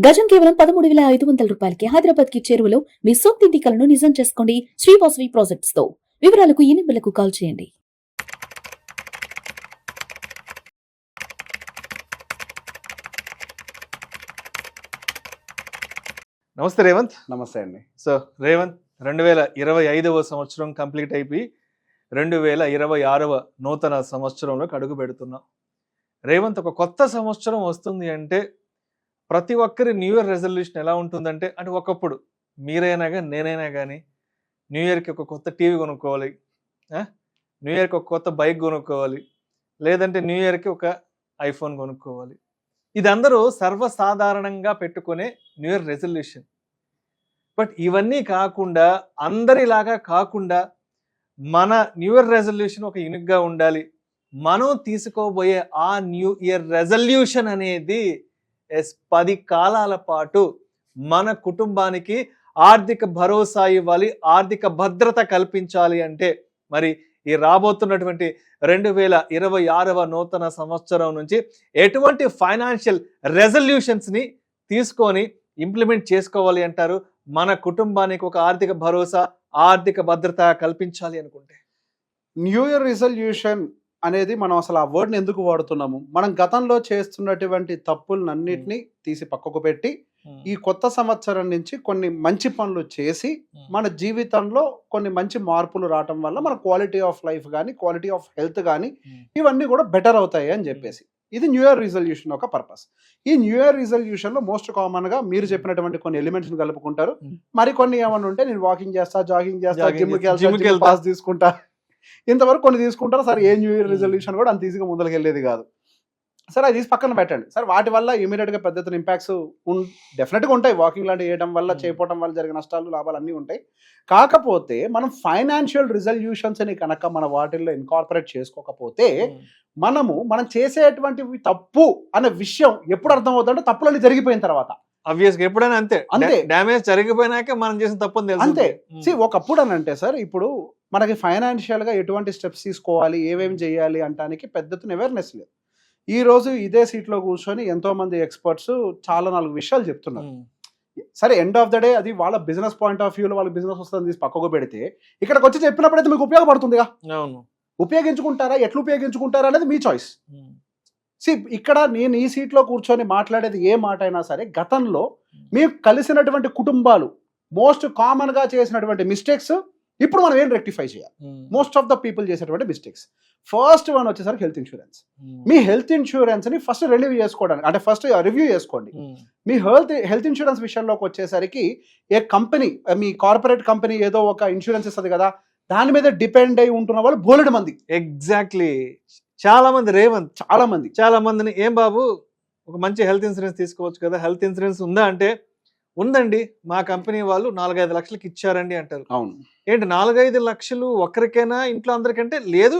గజం కేవలం 13,500 రూపాయలకి హైదరాబాద్ కి చేరువలో మీ సొంతింటి కలను నిజం చేసుకోండి శ్రీవాసవి ప్రాజెక్ట్స్ తో. వివరాలకు ఈ నెంబర్లకు కాల్ చేయండి. నమస్తే రేవంత్. నమస్తే అండి. సో రేవంత్, 2025వ సంవత్సరం కంప్లీట్ అయిపోయి 2026వ నూతన సంవత్సరంలోకి అడుగు పెడుతున్నాం. రేవంత్, ఒక కొత్త సంవత్సరం వస్తుంది అంటే ప్రతి ఒక్కరి న్యూ ఇయర్ రెజల్యూషన్ ఎలా ఉంటుందంటే, అంటే ఒకప్పుడు మీరైనా కానీ నేనైనా కానీ న్యూ ఇయర్కి ఒక కొత్త టీవీ కొనుక్కోవాలి, న్యూ ఇయర్కి ఒక కొత్త బైక్ కొనుక్కోవాలి, లేదంటే న్యూ ఇయర్కి ఒక ఐఫోన్ కొనుక్కోవాలి. ఇది అందరూ సర్వసాధారణంగా పెట్టుకునే న్యూ ఇయర్ రెజల్యూషన్. బట్ ఇవన్నీ కాకుండా, అందరిలాగా కాకుండా మన న్యూ ఇయర్ రెజల్యూషన్ ఒక యూనిక్గా ఉండాలి. మనం తీసుకోబోయే ఆ న్యూ ఇయర్ రెజల్యూషన్ అనేది 10 కాలాల పాటు మన కుటుంబానికి ఆర్థిక భరోసా ఇవ్వాలి, ఆర్థిక భద్రత కల్పించాలి. అంటే మరి ఈ రాబోతున్నటువంటి 2026వ నూతన సంవత్సరం నుంచి ఎటువంటి ఫైనాన్షియల్ రెజల్యూషన్స్ని తీసుకొని ఇంప్లిమెంట్ చేసుకోవాలి అంటారు మన కుటుంబానికి ఒక ఆర్థిక భరోసా, ఆర్థిక భద్రత కల్పించాలి అనుకుంటే? న్యూ ఇయర్ రిజల్యూషన్ అనేది మనం అసలు ఆ వర్డ్ని ఎందుకు వాడుతున్నాము? మనం గతంలో చేస్తున్నటువంటి తప్పులన్నిటినీ తీసి పక్కకు పెట్టి ఈ కొత్త సంవత్సరం నుంచి కొన్ని మంచి పనులు చేసి మన జీవితంలో కొన్ని మంచి మార్పులు రావటం వల్ల మన క్వాలిటీ ఆఫ్ లైఫ్ కానీ, క్వాలిటీ ఆఫ్ హెల్త్ కానీ ఇవన్నీ కూడా బెటర్ అవుతాయి అని చెప్పేసి, ఇది న్యూ ఇయర్ రిజల్యూషన్ ఒక పర్పస్. ఈ న్యూ ఇయర్ రిజల్యూషన్ లో మోస్ట్ కామన్ గా మీరు చెప్పినటువంటి కొన్ని ఎలిమెంట్స్ కలుపుకుంటారు. మరి కొన్ని ఏమన్నా ఉంటే నేను వాకింగ్ చేస్తా, జాగింగ్ చేస్తా, జిమ్కి పాస్ తీసుకుంటా, ఇంతవరకు కొన్ని తీసుకుంటారు. సరే, ఏ న్యూ ఇయర్ రిజల్యూషన్ కూడా అంత ఈజీగా ముందరికి వెళ్ళేది కాదు. సరే, అది తీసి పక్కన పెట్టండి. సరే, వాటి వల్ల ఇమీడియట్గా పెద్ద ఎత్తున ఇంపాక్ట్స్ డెఫినెట్గా ఉంటాయి. వాకింగ్ లాంటివి చేయడం వల్ల, చేయకపోవడం వల్ల జరిగే నష్టాలు, లాభాలు అన్నీ ఉంటాయి. కాకపోతే మనం ఫైనాన్షియల్ రిజల్యూషన్స్ని కనుక మన వాటిల్లో ఇన్కార్పొరేట్ చేసుకోకపోతే మనం చేసేటువంటివి తప్పు అనే విషయం ఎప్పుడు అర్థం అవుతుందంటే తప్పులన్నీ జరిగిపోయిన తర్వాత. ఆబ్వియస్గా ఎప్పుడైనా అంతే, డ్యామేజ్ జరిగిపోయినాక మనం చేసిన తప్పు అంతే. ఒకప్పుడు అని అంటే సార్, ఇప్పుడు మనకి ఫైనాన్షియల్ గా ఎటువంటి స్టెప్స్ తీసుకోవాలి, ఏమేమి చేయాలి అంటానికి పెద్ద ఎత్తున అవేర్నెస్ లేదు. ఈ రోజు ఇదే సీట్లో కూర్చొని ఎంతో మంది ఎక్స్పర్ట్స్ చాలా 4 విషయాలు చెప్తున్నారు. సరే, ఎండ్ ఆఫ్ ద డే అది వాళ్ళ బిజినెస్ పాయింట్ ఆఫ్ వ్యూలో వాళ్ళ బిజినెస్ వస్తుంది తీసి పక్కకు పెడితే, ఇక్కడికి వచ్చి చెప్పినప్పుడైతే మీకు ఉపయోగపడుతుందిగా. ఉపయోగించుకుంటారా, ఎట్లా ఉపయోగించుకుంటారా అనేది మీ చాయిస్. ఇక్కడ నేను ఈ సీట్లో కూర్చొని మాట్లాడేది ఏ మాట అయినా సరే, గతంలో మీకు కలిసినటువంటి కుటుంబాలు మోస్ట్ కామన్ గా చేసినటువంటి మిస్టేక్స్ ఇప్పుడు మనం ఏం రెక్టిఫై చేయాలి. మోస్ట్ ఆఫ్ ద పీపుల్ చేసేటువంటి మిస్టేక్స్, ఫస్ట్ వన్ వచ్చేసరికి హెల్త్ ఇన్సూరెన్స్. మీ హెల్త్ ఇన్సూరెన్స్ ని ఫస్ట్ రివ్యూ చేసుకోవడానికి, అంటే ఫస్ట్ రివ్యూ చేసుకోండి. మీ హెల్త్ ఇన్సూరెన్స్ విషయంలోకి వచ్చేసరికి, ఏ కంపెనీ, మీ కార్పొరేట్ కంపెనీ ఏదో ఒక ఇన్సూరెన్స్ ఇస్తుంది కదా, దాని మీద డిపెండ్ అయి ఉంటున్న వాళ్ళు బోలెడు మంది. ఎగ్జాక్ట్లీ, చాలా మంది రేవంత్, చాలా మందిని, ఏం బాబు ఒక మంచి హెల్త్ ఇన్సూరెన్స్ తీసుకోవచ్చు కదా, హెల్త్ ఇన్సూరెన్స్ ఉందా అంటే, ఉందండి మా కంపెనీ వాళ్ళు 4-5 లక్షలకి ఇచ్చారండి అంటారు. అవును, ఏంటి 4-5 లక్షలు ఒక్కరికైనా, ఇంట్లో అందరికంటే లేదు,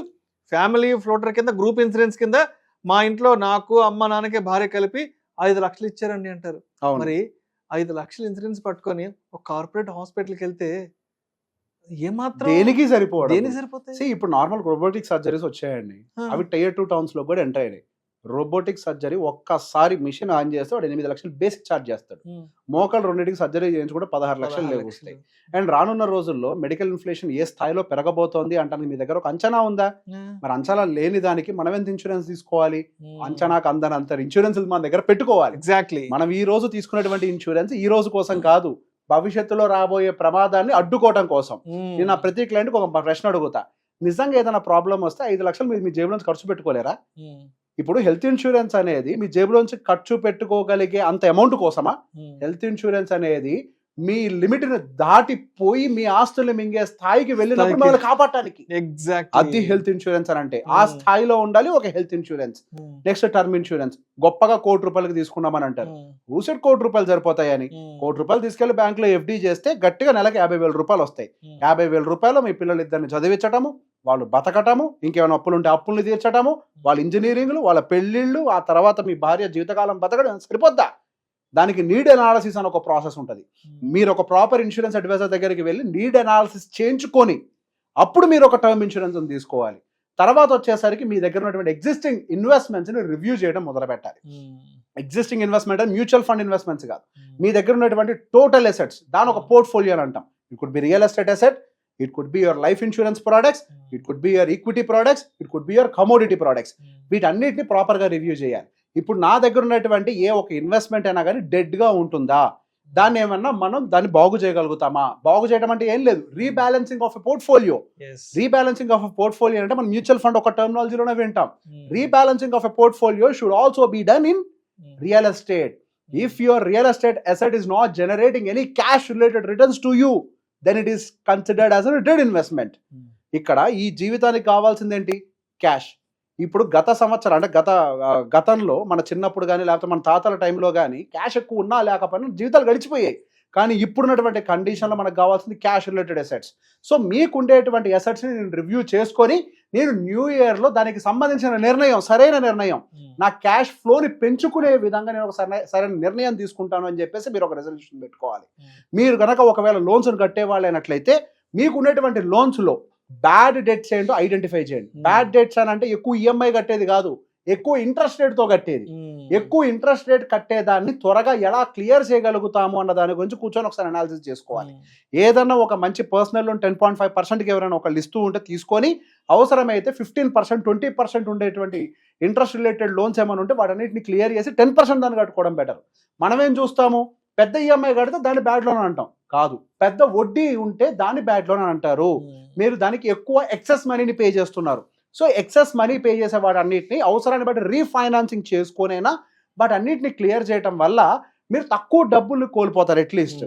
ఫ్యామిలీ ఫ్లోటర్ కింద, గ్రూప్ ఇన్సూరెన్స్ కింద మా ఇంట్లో నాకు, అమ్మ, నాన్నకి, భార్య కలిపి 5 లక్షలు ఇచ్చారండి అంటారు. మరి 5 లక్షలు ఇన్సూరెన్స్ పట్టుకొని ఒక కార్పొరేట్ హాస్పిటల్కి వెళ్తే ఏమాత్రం దేనికి సరిపోతాయి? సరిపోతాయి. ఇప్పుడు నార్మల్ రోబోటిక్ సర్జరీస్ వచ్చాయండి, అవి Tier 2 టౌన్స్ లో కూడా ఎంటర్ అయినాయి. రోబోటిక్ సర్జరీ ఒక్కసారి మిషన్ ఆన్ చేస్తే వాడు 8 లక్షలు బేసిక్ ఛార్జ్ చేస్తాడు. మోకాలు రెండింటికి సర్జరీ చేయించుకుంటే 16 లక్షలు లేవస్తాయి. అండ్ రానున్న రోజుల్లో మెడికల్ ఇన్ఫ్లేషన్ ఏ స్థాయిలో పెరగబోతోంది అంటానికి మీ దగ్గర ఒక అంచనా ఉందా? మరి అంచనా లేని దానికి మనం ఎంత ఇన్సూరెన్స్ తీసుకోవాలి? అంచనాకు అందనంత ఇన్సూరెన్స్ మన దగ్గర పెట్టుకోవాలి. ఎగ్జాక్ట్లీ. మనం ఈ రోజు తీసుకునేటువంటి ఇన్సూరెన్స్ ఈ రోజు కోసం కాదు, భవిష్యత్తులో రాబోయే ప్రమాదాన్ని అడ్డుకోవటం కోసం. నేను నా ప్రతి క్లయింట్కి ఒక ప్రశ్న అడుగుతా, నిజంగా ఏదైనా ప్రాబ్లం వస్తే 5 లక్షలు మీరు మీ జేబులోంచి ఖర్చు పెట్టుకోలేరా? ఇప్పుడు హెల్త్ ఇన్సూరెన్స్ అనేది మీ జేబులోంచి ఖర్చు పెట్టుకోగలిగే అంత అమౌంట్ కోసమా? హెల్త్ ఇన్సూరెన్స్ అనేది మీ లిమిట్ ని దాటిపోయి మీ ఆస్తులు మింగే స్థాయికి వెళ్ళినప్పుడు మిమ్మల్ని కాపాడటానికి. ఎగ్జాక్ట్, అది హెల్త్ ఇన్సూరెన్స్ అని అంటే. ఆ స్థాయిలో ఉండాలి ఒక health insurance. Next term insurance. గొప్పగా ₹1,00,00,000 తీసుకున్నామని అంటారు. ఊసెట్ ₹1,00,00,000 సరిపోతాయని ₹1,00,00,000 తీసుకెళ్లి బ్యాంక్ లో FD చేస్తే గట్టిగా నెలకి ₹50,000 వస్తాయి. ₹50,000 మీ పిల్లలు ఇద్దరిని చదివించటము, వాళ్ళు బతకటము, ఇంకేమైనా అప్పులు ఉంటే అప్పుల్ని తీర్చటము, వాళ్ళ ఇంజనీరింగ్లు, వాళ్ళ పెళ్లిళ్ళు, ఆ తర్వాత మీ భార్య జీవితకాలం బతకడం సరిపోద్దా? దానికి నీడ్ అనాలిసిస్ అని ఒక ప్రాసెస్ ఉంటుంది. మీరు ఒక ప్రాపర్ ఇన్సూరెన్స్ అడ్వైజర్ దగ్గరికి వెళ్ళి నీడ్ అనాలిసిస్ చేయించుకొని అప్పుడు మీరు ఒక టర్మ్ ఇన్సూరెన్స్ తీసుకోవాలి. తర్వాత వచ్చేసరికి మీ దగ్గర ఉన్నటువంటి ఎగ్జిస్టింగ్ ఇన్వెస్ట్మెంట్స్ని రివ్యూ చేయడం మొదలు పెట్టాలి. Existing investment and mutual fund investments కాదు, మీ దగ్గర ఉన్నటువంటి టోటల్ అసెట్స్, దాని ఒక పోర్ట్ఫోలియో అని అంటాం. It could be real estate asset, it could be your life insurance products, it could be your equity products, it could be your commodity products. వీటన్నిటిని ప్రాపర్గా review చేయాలి. ఇప్పుడు నా దగ్గర ఉన్నటువంటి ఏ ఒక ఇన్వెస్ట్మెంట్ అయినా కానీ డెడ్గా ఉంటుందా, దాన్ని ఏమన్నా మనం దాన్ని బాగు చేయగలుగుతామా? బాగు చేయడం అంటే ఏం లేదు, rebalancing of a portfolio. Rebalancing of a portfolio అంటే మనం మ్యూచువల్ ఫండ్ ఒక టర్మినాలజీలోనే వింటాం. Rebalancing of a portfolio should also be done in real estate. If your real estate asset is not generating any cash related returns to you, then it is considered as a dead investment. ఇక్కడ ఈ జీవితానికి కావాల్సింది ఏంటి? Cash. ఇప్పుడు గత సంవత్సరం అంటే గతంలో మన చిన్నప్పుడు కానీ లేకపోతే మన తాతల టైంలో కానీ క్యాష్ ఎక్కువ ఉన్నా లేకపోయినా జీవితాలు గడిచిపోయాయి. కానీ ఇప్పుడున్నటువంటి కండిషన్లో మనకు కావాల్సింది క్యాష్ రిలేటెడ్ అసెట్స్. సో మీకు ఉండేటువంటి అసెట్స్ని నేను రివ్యూ చేసుకొని నేను న్యూ ఇయర్లో దానికి సంబంధించిన నిర్ణయం, సరైన నిర్ణయం, నా క్యాష్ ఫ్లోని పెంచుకునే విధంగా నేను ఒక సరైన నిర్ణయం తీసుకుంటాను అని చెప్పేసి మీరు ఒక రెజల్యూషన్ పెట్టుకోవాలి. మీరు కనుక ఒకవేళ లోన్స్ని కట్టే వాళ్ళు అయినట్లయితే మీకు ఉండేటువంటి లోన్స్లో బ్యాడ్ డెట్స్ ఏంటో ఐడెంటిఫై చేయండి. బ్యాడ్ డెట్స్ అని అంటే ఎక్కువ ఈఎంఐ కట్టేది కాదు, ఎక్కువ ఇంట్రెస్ట్ రేట్తో కట్టేది. ఎక్కువ ఇంట్రెస్ట్ రేట్ కట్టేదాన్ని త్వరగా ఎలా క్లియర్ చేయగలుగుతాము అన్న దాని గురించి కూర్చొని ఒకసారి అనాలిసిస్ చేసుకోవాలి. ఏదన్నా ఒక మంచి పర్సనల్ లోన్ 10.5%కి ఎవరైనా ఒక లిస్టు ఉంటే తీసుకొని అవసరమైతే 15%, 20% ఉండేటువంటి ఇంట్రెస్ట్ రిలేటెడ్ లోన్స్ ఏమైనా ఉంటే వాటన్నిటిని క్లియర్ చేసి 10% దాన్ని కట్టుకోవడం బెటర్. మనమేం చూస్తాము, పెద్ద ఈఎంఐ కడితే దాన్ని బ్యాడ్ లోన్ అంటాం. కాదు, పెద్ద వడ్డీ ఉంటే దాన్ని బ్యాడ్ లోన్ అని అంటారు. మీరు దానికి ఎక్కువ ఎక్సెస్ మనీని పే చేస్తున్నారు. సో ఎక్సెస్ మనీ పే చేసే వాటన్నిటిని అవసరాన్ని బట్టి రీఫైనాన్సింగ్ చేసుకునైనా వాటన్నిటిని క్లియర్ చేయటం వల్ల మీరు తక్కువ డబ్బులు కోల్పోతారు అట్లీస్ట్.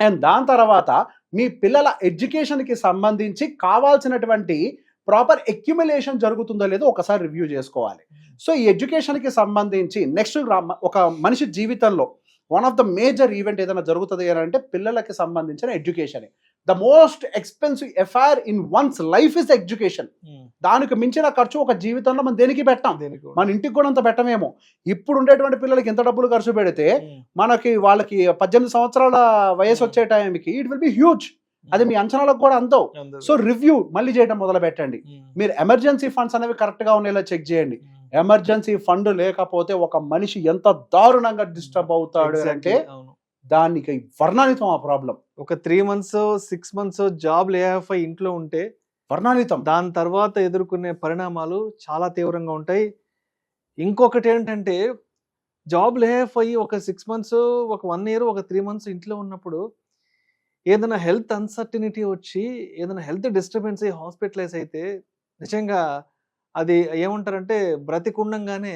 అండ్ దాని తర్వాత మీ పిల్లల ఎడ్యుకేషన్కి సంబంధించి కావాల్సినటువంటి ప్రాపర్ అక్యుములేషన్ జరుగుతుందో లేదో ఒకసారి రివ్యూ చేసుకోవాలి. సో ఈ ఎడ్యుకేషన్కి సంబంధించి నెక్స్ట్ ఒక మనిషి జీవితంలో one of the major event ఏదైనా జరుగుతుంది అంటే పిల్లలకి సంబంధించిన education. The most expensive affair in one's life is education. దానికి మించిన ఖర్చు ఒక జీవితంలో మనం దేనికి పెట్టాం, మన ఇంటికి కూడా అంత పెట్టమేమో. ఇప్పుడు ఉండేటువంటి పిల్లలకి ఎంత డబ్బులు ఖర్చు పెడితే వాళ్ళకి 18 సంవత్సరాల వయసు వచ్చే టైంకి ఇట్ విల్ బి హ్యూజ్. అది మీ అంచనాలకు కూడా అందవు. సో రివ్యూ మళ్ళీ చేయడం మొదలు పెట్టండి. మీరు ఎమర్జెన్సీ ఫండ్స్ అనేవి కరెక్ట్గా ఉండేలా చెక్ చేయండి. ఎమర్జెన్సీ ఫండ్ లేకపోతే ఒక మనిషి ఎంత దారుణంగా డిస్టర్బ్ అవుతాడు అంటే దానికి వర్ణానితం ఆ ప్రాబ్లం. ఒక 3 months 6 months job lay off అయి ఇంట్లో ఉంటే వర్ణానితం. దాని తర్వాత ఎదుర్కొనే పరిణామాలు చాలా తీవ్రంగా ఉంటాయి. ఇంకొకటి ఏంటంటే జాబ్ లే ఆఫ్ అయ్యి ఒక 6 months, ఒక 1 year, ఒక 3 months ఇంట్లో ఉన్నప్పుడు ఏదైనా హెల్త్ అన్సర్టినిటీ వచ్చి ఏదైనా హెల్త్ డిస్టర్బెన్స్ అయ్యి హాస్పిటలైజ్ అయితే నిజంగా అది ఏమంటారంటే బ్రతికుండంగానే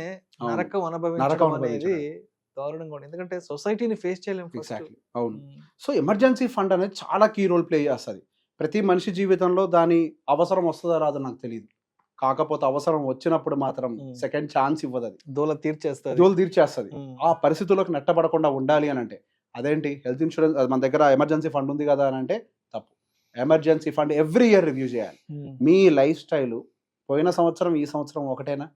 నరకం అనుభవించడం అనేది దారుణంగా ఉంది. ఎందుకంటే సొసైటీని ఫేస్ చేయలేము. ఎగ్జాక్ట్లీ, అవును. సో ఎమర్జెన్సీ ఫండ్ అనేది చాలా కీ రోల్ ప్లే చేస్తుంది. ప్రతి మనిషి జీవితంలో దాని అవసరం వస్తుందో రాదో నాకు తెలియదు. కాకపోతే అవసరం వచ్చినప్పుడు మాత్రం సెకండ్ ఛాన్స్ ఇవ్వదు. అది దోల తీర్చేస్తుంది. ఆ పరిస్థితుల్లోకి నెట్టబడకుండా ఉండాలి అని అంటే అదేంటి హెల్త్ ఇన్సూరెన్స్ మన దగ్గర ఎమర్జెన్సీ ఫండ్ ఉంది కదా అని అంటే తప్పు. Emergency fund every year review చేయాలి. మీ లైఫ్ స్టైల్ పోయిన సంవత్సరం ఈ సంవత్సరం ఒకటేనా?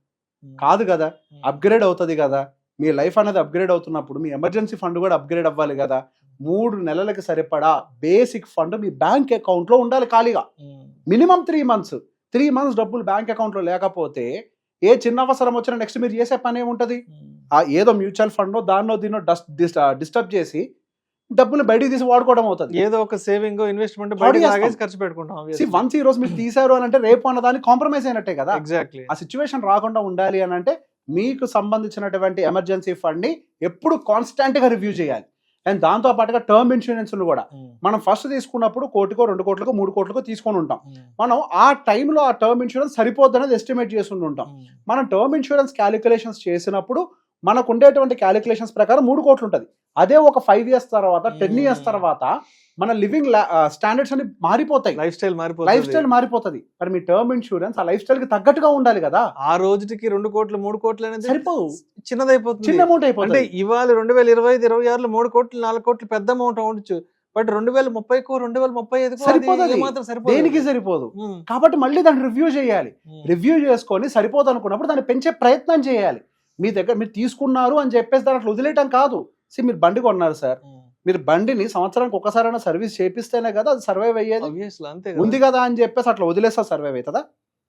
కాదు కదా, అప్గ్రేడ్ అవుతుంది కదా. మీ లైఫ్ అనేది అప్గ్రేడ్ అవుతున్నప్పుడు మీ ఎమర్జెన్సీ ఫండ్ కూడా అప్గ్రేడ్ అవ్వాలి కదా. 3 నెలలకి సరిపడా బేసిక్ ఫండ్ మీ బ్యాంక్ అకౌంట్లో ఉండాలి ఖాళీగా. Minimum 3 months. 3 months డబ్బులు బ్యాంక్ అకౌంట్లో లేకపోతే ఏ చిన్న అవసరం వచ్చినా నెక్స్ట్ మీరు చేసే పని ఏముంటుంది? ఏదో మ్యూచువల్ ఫండ్ దాన్నో దీన్నో డిస్టర్బ్ చేసి డబ్బులు బయటికి తీసి వాడుకోవడం అవుతుంది. ఏదో ఒక సేవింగ్ ఇన్వెస్ట్మెంట్ ఖర్చు పెట్టుకుంటాం. వన్స్ ఈ రోజు మీరు తీసారు అని అంటే రేపు అన్న దాన్ని కాంప్రమైజ్ అయినట్టే కదా. ఎగ్జాక్ట్లీ. ఆ సిచ్యువేషన్ రాకుండా ఉండాలి అని అంటే మీకు సంబంధించినటువంటి ఎమర్జెన్సీ ఫండ్ ని ఎప్పుడు కాన్స్టాంట్ గా రివ్యూ చేయాలి. అండ్ దాంతో పాటుగా టర్మ్ ఇన్సూరెన్స్ కూడా మనం ఫస్ట్ తీసుకున్నప్పుడు 1 కోటికో 2 కోట్లకో 3 కోట్లకో తీసుకొని ఉంటాం. మనం ఆ టైంలో ఆ టర్మ్ ఇన్సూరెన్స్ సరిపోద్ది అనేది ఎస్టిమేట్ చేసి ఉంటాం. మనం టర్మ్ ఇన్సూరెన్స్ క్యాలిక్యులేషన్స్ చేసినప్పుడు మనకు ఉండేటువంటి క్యాలిక్యులేషన్స్ ప్రకారం 3 కోట్లు ఉంటుంది. అదే ఒక 5 years తర్వాత 10 years తర్వాత మన లివింగ్ స్టాండర్డ్స్ అన్ని మారిపోతాయి. లైఫ్ స్టైల్ మారిపోతుంది. మరి మీ టర్మ్ ఇన్సూరెన్స్ ఆ లైఫ్ స్టైల్ కి తగ్గట్టుగా ఉండాలి కదా. ఆ రోజుకి 2 కోట్లు 3 కోట్లు అనేది సరిపోవు, చిన్నదైపోతుంది, చిన్న అమౌంట్ అయిపోతుంది. అంటే ఇవాళ 2025, 26లో 3 కోట్లు 4 కోట్లు పెద్ద అమౌంట్ అవ్వచ్చు. బట్ 2030కు 2035 దేనికి సరిపోదు. కాబట్టి మళ్ళీ దాన్ని రివ్యూ చేయాలి. రివ్యూ చేసుకొని సరిపోదు అనుకున్నప్పుడు దాన్ని పెంచే ప్రయత్నం చేయాలి. మీ దగ్గర మీరు తీసుకున్నారు అని చెప్పేసి దాన్ని అట్లా వదిలేయటం కాదు. మీరు బండి కొన్నారు సార్, మీరు బండిని సంవత్సరానికి ఒకసారైనా సర్వీస్ చేపిస్తేనే కదా అది సర్వైవ్ అయ్యేది. ఉంది కదా అని చెప్పేసి అట్లా వదిలేస్తా సర్వైవ్ అవుతుందా?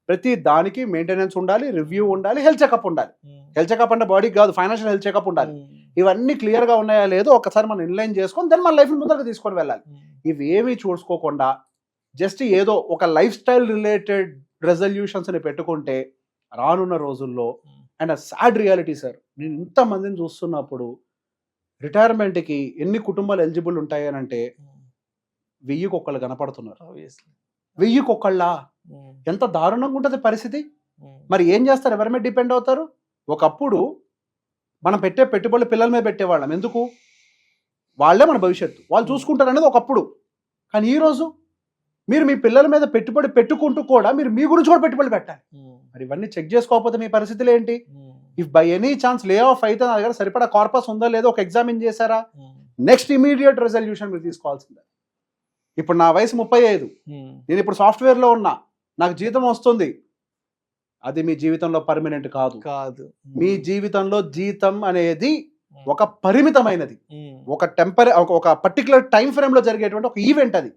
ప్రతి దానికి మెయింటెనెన్స్ ఉండాలి, రివ్యూ ఉండాలి, హెల్త్ చెకప్ ఉండాలి. హెల్త్ చెకప్ అంటే బాడీకి కాదు, ఫైనాన్షియల్ హెల్త్ చెకప్ ఉండాలి. ఇవన్నీ క్లియర్గా ఉన్నాయా లేదో ఒకసారి మనం ఇన్లైన్ చేసుకొని దాన్ని మన లైఫ్ ముందరకు తీసుకొని వెళ్ళాలి. ఇవి ఏమీ చూసుకోకుండా జస్ట్ ఏదో ఒక లైఫ్ స్టైల్ రిలేటెడ్ రెజల్యూషన్స్ని పెట్టుకుంటే రానున్న రోజుల్లో, అండ్ సాడ్ రియాలిటీ సార్, నేను ఇంతమందిని చూస్తున్నప్పుడు రిటైర్మెంట్కి ఎన్ని కుటుంబాలు ఎలిజిబుల్ ఉంటాయి అని అంటే 1000కి ఒకళ్ళు కనపడుతున్నారు. 1000కి ఒకళ్ళ ఎంత దారుణంగా ఉంటుంది పరిస్థితి. మరి ఏం చేస్తారు? ఎవరి మీద డిపెండ్ అవుతారు? ఒకప్పుడు మనం పెట్టే పెట్టుబడులు పిల్లల మీద పెట్టేవాళ్ళం. ఎందుకు? వాళ్ళే మన భవిష్యత్తు, వాళ్ళు చూసుకుంటారు అనేది ఒకప్పుడు. కానీ ఈరోజు మీరు మీ పిల్లల మీద పెట్టుబడి పెట్టుకుంటూ కూడా మీరు మీ గురించి కూడా పెట్టుబడి పెట్టాలి. మరి ఇవన్నీ చెక్ చేసుకోకపోతే మీ పరిస్థితులు ఏంటి? If by any chance lay off అయితే నా దగ్గర సరిపడా కార్పస్ ఉందో లేదో ఒక ఎగ్జామిన్ చేశారా? నెక్స్ట్ ఇమీడియట్ రెజల్యూషన్ మీరు తీసుకోవాల్సిందే. ఇప్పుడు నా వయసు 35, నేను ఇప్పుడు సాఫ్ట్వేర్లో ఉన్నా, నాకు జీతం వస్తుంది. అది మీ జీవితంలో పర్మనెంట్ కాదు. మీ జీవితంలో జీతం అనేది ఒక పరిమితమైనది, ఒక పర్టికులర్ టైం ఫ్రేమ్ లో జరిగేటువంటి ఒక ఈవెంట్. అది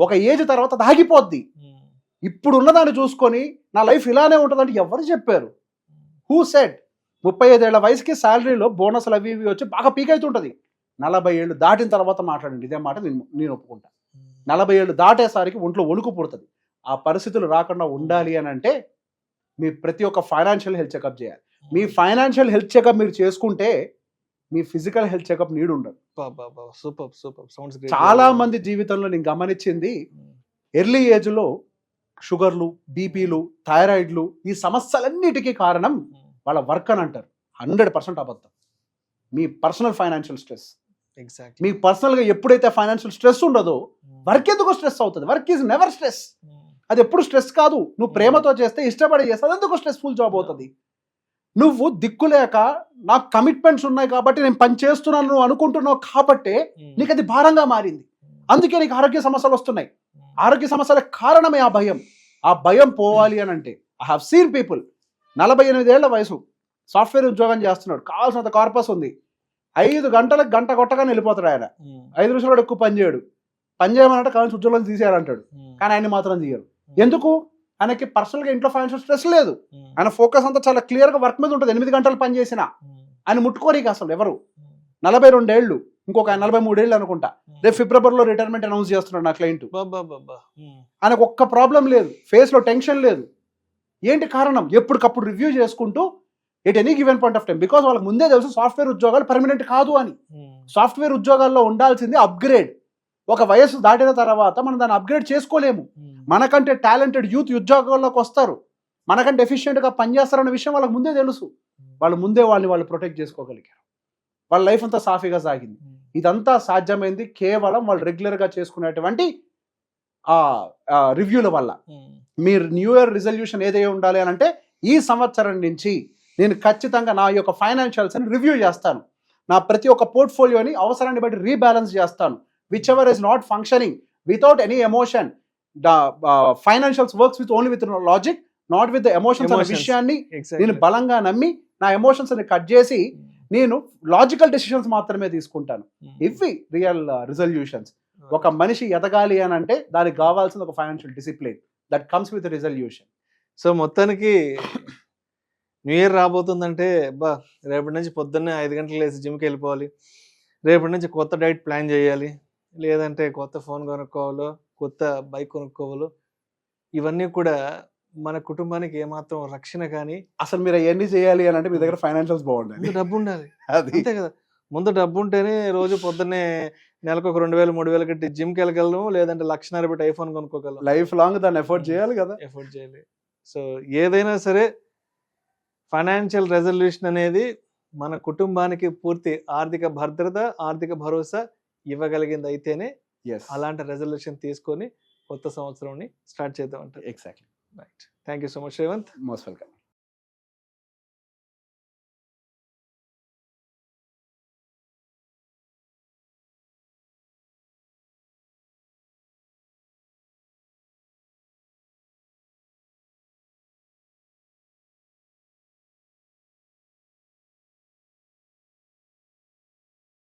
ఒక ఏజ్ తర్వాత దాగిపోద్ది. ఇప్పుడు ఉన్నదాన్ని చూసుకొని నా లైఫ్ ఇలానే ఉంటుందంటే ఎవరు చెప్పారు? Who said? 35 ఏళ్ల వయసుకి శాలరీలో బోనస్లు అవి ఇవి వచ్చి బాగా పీక్ అవుతుంటది. 40 ఏళ్ళు దాటిన తర్వాత మాట్లాడండి, ఇదే మాట నేను ఒప్పుకుంటా. 40 ఏళ్ళు దాటేసరికి ఒంట్లో వణుకు పుడుతుంది. ఆ పరిస్థితులు రాకుండా ఉండాలి అని అంటే మీ ప్రతి ఒక్క ఫైనాన్షియల్ హెల్త్ చెకప్ చేయాలి. మీ ఫైనాన్షియల్ హెల్త్ చెకప్ మీరు చేసుకుంటే మీ ఫిజికల్ హెల్త్ చెకప్ నీడ్ ఉండదు. చాలా మంది జీవితంలో నేను గమనించింది, ఎర్లీ ఏజ్లో షుగర్లు, బీపీలు, థైరాయిడ్లు, ఈ సమస్యలన్నిటికీ కారణం వాళ్ళ వర్క్ అని అంటారు. 100% అబద్ధం. మీ పర్సనల్ ఫైనాన్షియల్ స్ట్రెస్. మీ పర్సనల్గా ఎప్పుడైతే ఫైనాన్షియల్ స్ట్రెస్ ఉండదో వర్క్ ఎందుకు స్ట్రెస్ అవుతుంది? Work is never stress. అది ఎప్పుడు స్ట్రెస్ కాదు. నువ్వు ప్రేమతో చేస్తే, ఇష్టపడి చేస్తే అది ఎందుకు స్ట్రెస్ఫుల్ జాబ్ అవుతుంది? నువ్వు దిక్కులేక నాకు కమిట్మెంట్స్ ఉన్నాయి కాబట్టి నేను పని చేస్తున్నాను నువ్వు అనుకుంటున్నావు కాబట్టే నీకు అది భారంగా మారింది. అందుకే నీకు ఆరోగ్య సమస్యలు వస్తున్నాయి. ఆరోగ్య సమస్యల కారణమే ఆ భయం. ఆ భయం పోవాలి అని అంటే ఐ హావ్ సీన్ పీపుల్ 48 ఏళ్ల వయసు సాఫ్ట్వేర్ ఉద్యోగం చేస్తున్నాడు, కావాల్సినంత కార్పస్ ఉంది, 5 గంటలకు గంట కొట్టగానే వెళ్ళిపోతాడు. ఆయన 5 నిమిషాలు ఎక్కువ పని చేయడు. పని చేయమనంటే కావాల్సిన ఉద్యోగం తీసేయాలంటాడు. కానీ ఆయన మాత్రం తీయరు. ఎందుకు? ఆయనకి పర్సనల్గా ఇంట్లో ఫైనాన్షియల్ స్ట్రెస్ లేదు. ఆయన ఫోకస్ అంతా చాలా క్లియర్గా వర్క్ మీద ఉంటుంది. 8 గంటలు పని చేసినా ఆయన ముట్టుకోరికి అసలు ఎవరు. 42 ఏళ్ళు, ఇంకొక 43 ఏళ్ళు అనుకుంటా. రేపు ఫిబ్రవరిలో రిటైర్మెంట్ అనౌన్స్ చేస్తున్నాడు నా క్లయింట్. ఆయనకు ఒక్క ప్రాబ్లం లేదు, ఫేస్లో టెన్షన్ లేదు. ఏంటి కారణం? ఎప్పటికప్పుడు రివ్యూ చేసుకుంటూ at any given point of time. Because వాళ్ళకి ముందే తెలుసు సాఫ్ట్వేర్ ఉద్యోగాలు పర్మనెంట్ కాదు అని. సాఫ్ట్వేర్ ఉద్యోగాల్లో ఉండాల్సింది అప్గ్రేడ్. ఒక వయసు దాటిన తర్వాత మనం దాన్ని అప్గ్రేడ్ చేసుకోలేము. మనకంటే టాలెంటెడ్ యూత్ ఉద్యోగాల్లోకి వస్తారు, మనకంటే ఎఫిషియెంట్గా పనిచేస్తారన్న విషయం వాళ్ళకి ముందే తెలుసు. వాళ్ళు ముందే వాళ్ళు ప్రొటెక్ట్ చేసుకోగలిగారు. వాళ్ళ లైఫ్ అంతా సాఫీగా సాగింది. ఇదంతా సాధ్యమైంది కేవలం వాళ్ళు రెగ్యులర్గా చేసుకునేటువంటి రివ్యూల వల్ల. మీరు న్యూ ఇయర్ రిజల్యూషన్ ఏదైనా ఉండాలి అని అంటే ఈ సంవత్సరం నుంచి నేను ఖచ్చితంగా నా యొక్క ఫైనాన్షియల్స్ని రివ్యూ చేస్తాను. నా ప్రతి ఒక్క పోర్ట్ఫోలియోని అవసరాన్ని బట్టి రీబ్యాలెన్స్ చేస్తాను. Which ever is not functioning without any emotion. Financials works with only with logic, not with the emotions అనే విషయాన్ని నేను బలంగా నమ్మి నా ఎమోషన్స్ ని కట్ చేసి నేను లాజికల్ డెసిషన్స్ మాత్రమే తీసుకుంటాను. ఇవి రియల్ రిజల్యూషన్స్. ఒక మనిషి ఎదగాలి అని అంటే దానికి కావాల్సిన ఒక financial discipline that comes with resolution. So మొత్తానికి న్యూ ఇయర్ రాబోతుందంటే రేపటి నుంచి పొద్దున్నే 5 గంటలు లేసి జిమ్కి వెళ్ళిపోవాలి, రేపటి నుంచి కొత్త డైట్ ప్లాన్ చేయాలి, లేదంటే కొత్త ఫోన్ కొనుక్కోవాలో, కొత్త బైక్ కొనుక్కోవాలో, ఇవన్నీ కూడా మన కుటుంబానికి ఏమాత్రం రక్షణ. కానీ అసలు మీరు అవన్నీ చేయాలి అని అంటే మీ దగ్గర ఫైనాన్షియల్స్ బాగుండాలి, డబ్బు ఉండాలి. అంతే కదా, ముందు డబ్బు ఉంటేనే రోజు పొద్దున్నే నెలకు ఒక 2000-3000 కట్టి జిమ్కి వెళ్ళగలను, లేదంటే 1,00,000 పెట్టి ఐఫోన్ కొనుక్కోగలం. లైఫ్ లాంగ్ దాన్ని ఎఫర్ట్ చేయాలి కదా. ఎఫర్ట్ చేయాలి. సో ఏదైనా సరే ఫైనాన్షియల్ రెజల్యూషన్ అనేది మన కుటుంబానికి పూర్తి ఆర్థిక భద్రత, ఆర్థిక భరోసా ఇవ్వగలిగింది అయితేనే అలాంటి రెజల్యూషన్ తీసుకొని కొత్త సంవత్సరం స్టార్ట్ చేద్దాం అంటారు. Exactly. Right. Thank you so much Revanth. Most welcome.